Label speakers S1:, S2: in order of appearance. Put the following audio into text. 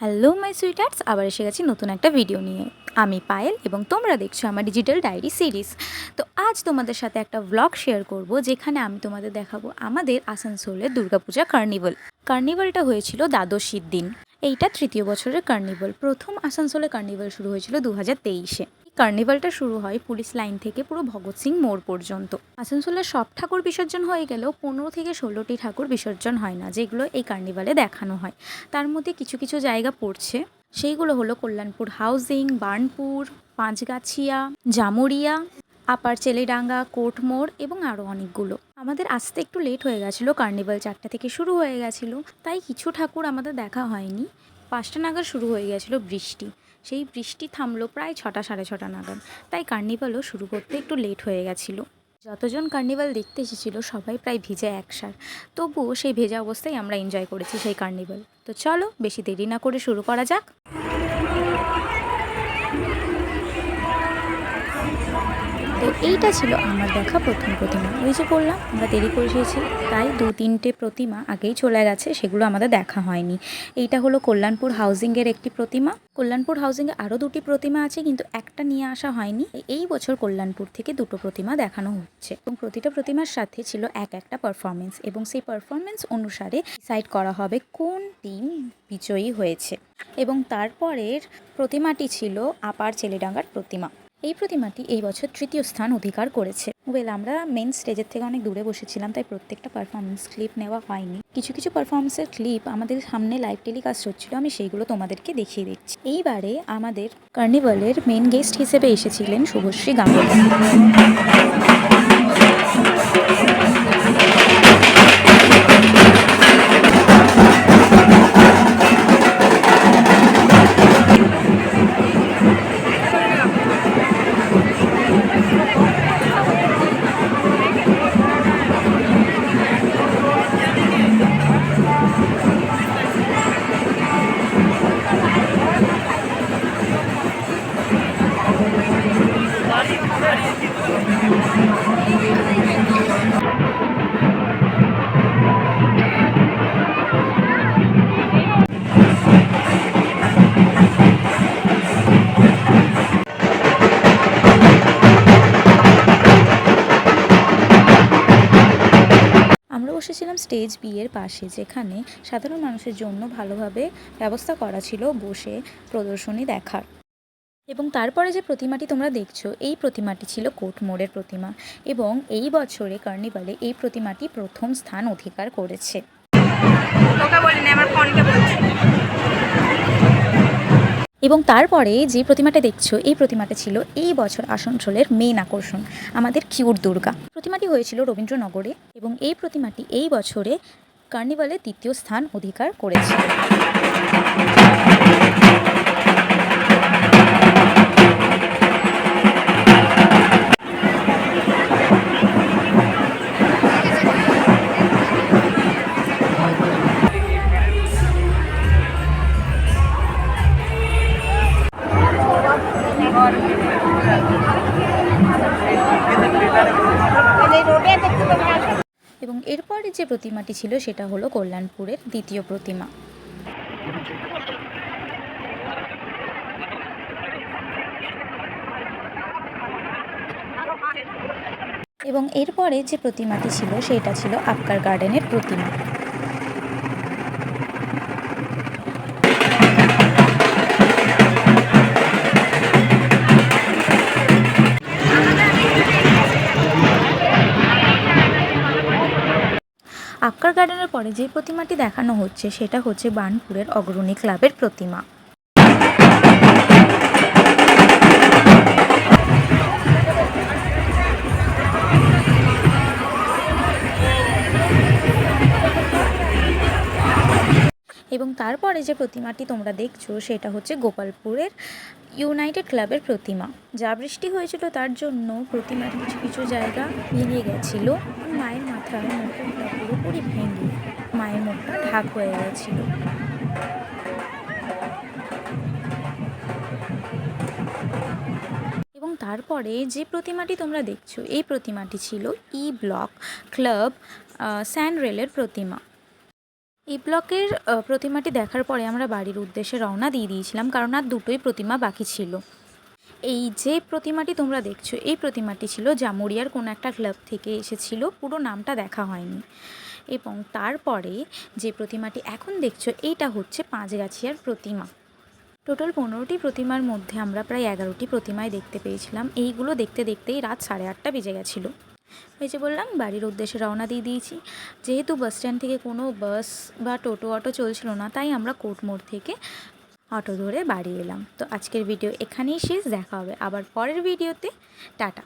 S1: Hello my সুইটার্স, আবার এসে গেছি নতুন একটা ভিডিও নিয়ে। আমি পায়েল এবং তোমরা দেখছো আমার ডিজিটাল ডায়েরি সিরিজ। তো আজ তোমাদের সাথে একটা ব্লগ শেয়ার করব, যেখানে আমি তোমাদের দেখাবো আমাদের আসানসোলের দুর্গাপূজা কার্নিভালটা হয়েছিল দ্বাদশীর দিন। এইটা তৃতীয় বছরের কার্নিভাল। প্রথম আসানসোলে কার্নিভাল শুরু হয়েছিল 2023-এ। কার্নিভালটা শুরু হয় পুলিশ লাইন থেকে পুরো ভগৎ সিং মোড় পর্যন্ত। আসানসোলের সব ঠাকুর বিসর্জন হয়ে গেলেও 15 থেকে 16টি ঠাকুর বিসর্জন হয় না, যেগুলো এই কার্নিভালে দেখানো হয়। তার মধ্যে কিছু কিছু জায়গা পড়ছে, সেইগুলো হলো কল্যাণপুর হাউজিং, বার্নপুর, পাঁচগাছিয়া, জামুরিয়া, আপার চেলিডাঙ্গা, কোর্টমোড় এবং আরও অনেকগুলো। আমাদের আসতে একটু লেট হয়ে গেছিলো, কার্নিভাল 4টা থেকে শুরু হয়ে গেছিলো, তাই কিছু ঠাকুর আমাদের দেখা হয়নি। 5টা নাগাদ শুরু হয়ে গেছিলো বৃষ্টি। সেই বৃষ্টি থামলো প্রায় 6টা সাড়ে 6টা নাগাদ, তাই কার্নিভালও শুরু করতে একটু লেট হয়ে গেছিলো। যতজন কার্নিভাল দেখতে এসেছিল সবাই প্রায় ভিজে একসার, তবুও সেই ভেজা অবস্থায় আমরা এনজয় করেছি সেই কার্নিভাল। তো চলো বেশি দেরি না করে শুরু করা যাক। তো এইটা ছিল আমার দেখা প্রথম প্রতিমা। ওই যে বললাম আমরা দেরি করে এসেছি, তাই 2-3টে প্রতিমা আগেই চলে গেছে, সেগুলো আমাদের দেখা হয়নি। এইটা হলো কল্যাণপুর হাউজিংয়ের একটি প্রতিমা। কল্যাণপুর হাউজিংয়ে আরও 2টি প্রতিমা আছে, কিন্তু একটা নিয়ে আসা হয়নি। এই বছর কল্যাণপুর থেকে 2টো প্রতিমা দেখানো হচ্ছে এবং প্রতিটা প্রতিমার সাথে ছিল একটা পারফরমেন্স, এবং সেই পারফরমেন্স অনুসারে ডিসাইড করা হবে কোন টিম বিজয়ী হয়েছে। এবং তারপরের প্রতিমাটি ছিল আপার চেলিডাঙ্গার প্রতিমা। এই প্রতিমাটি এই বছর 3য় স্থান অধিকার করেছে। আমরা মেন স্টেজের থেকে অনেক দূরে বসেছিলাম, তাই প্রত্যেকটা পারফরমেন্স ক্লিপ নেওয়া হয়নি। কিছু কিছু পারফরমেন্সের ক্লিপ আমাদের সামনে লাইভ টেলিকাস্ট হচ্ছিল, আমি সেইগুলো তোমাদেরকে দেখিয়ে দিচ্ছি। এইবারে আমাদের কার্নিভালের মেন গেস্ট হিসেবে এসেছিলেন শুভশ্রী গাঙ্গুলি। আমরা বসেছিলাম স্টেজ বি এর পাশে, যেখানে সাধারণ মানুষের জন্য ভালোভাবে ব্যবস্থা করা ছিল বসে প্রদর্শনী দেখার। এবং তারপরে যে প্রতিমাটি তোমরা দেখছো, এই প্রতিমাটি ছিল কোর্টমোড়ের প্রতিমা, এবং এই বছরে কার্নিভালে এই প্রতিমাটি প্রথম স্থান অধিকার করেছে। এবং তারপরে যে প্রতিমাটা দেখছো, এই প্রতিমাটা ছিল এই বছর আসানসোলের মেন আকর্ষণ, আমাদের কিউট দুর্গা। প্রতিমাটি হয়েছিল রবীন্দ্রনগরে, এবং এই প্রতিমাটি এই বছরে কার্নিভালে 2য় স্থান অধিকার করেছে। এবং এরপরে যে প্রতিমাটি ছিল সেটা হলো কল্যাণপুরের 2য় প্রতিমা। এবং এরপরে যে প্রতিমাটি ছিল সেটা ছিল আক্কার গার্ডেনের প্রতিমা। আক্কার গার্ডেনের পরে যে প্রতিমাটি দেখানো হচ্ছে সেটা হচ্ছে বার্নপুরের অগ্রণী ক্লাবের প্রতিমা। এবং তারপরে যে প্রতিমাটি তোমরা দেখছো সেটা হচ্ছে গোপালপুরের ইউনাইটেড ক্লাবের প্রতিমা। যা বৃষ্টি হয়েছিল তার জন্য প্রতিমার কিছু কিছু জায়গা ভেঙে গেছিল। মায়ের মাথায় মুকুটটা পুরোপুরি ভেঙে মায়ের মুখটা ঢাক হয়ে গেছিল। এবং তারপরে যে প্রতিমাটি তোমরা দেখছো, এই প্রতিমাটি ছিল ই ব্লক ক্লাব স্যান্ড রেলের প্রতিমা। এই ব্লকের প্রতিমাটি দেখার পরে আমরা বাড়ির উদ্দেশ্যে রওনা দিয়ে দিয়েছিলাম, কারণ আর দুটোই প্রতিমা বাকি ছিল। এই যে প্রতিমাটি তোমরা দেখছো, এই প্রতিমাটি ছিল জামুরিয়ার কোনো একটা ক্লাব থেকে এসেছিল, পুরো নামটা দেখা হয়নি। এবং তারপরে যে প্রতিমাটি এখন দেখছো, এইটা হচ্ছে পাঁচগাছিয়ার প্রতিমা। টোটাল 15টি প্রতিমার মধ্যে আমরা প্রায় 11টি প্রতিমায় দেখতে পেয়েছিলাম। এইগুলো দেখতে দেখতেই রাত 8:30 বেজে গেছিলো। ওই যে বললাম, বাড়ির উদ্দেশ্যে রওনা দিয়ে দিয়েছি। যেহেতু বাস স্ট্যান্ড থেকে কোনো বাস বা টোটো অটো চলছিল না, তাই আমরা কোর্ট মোড় থেকে অটো ধরে বাড়ি এলাম। তো আজকের ভিডিও এখানেই শেষ, দেখা হবে আবার পরের ভিডিওতে। টাটা।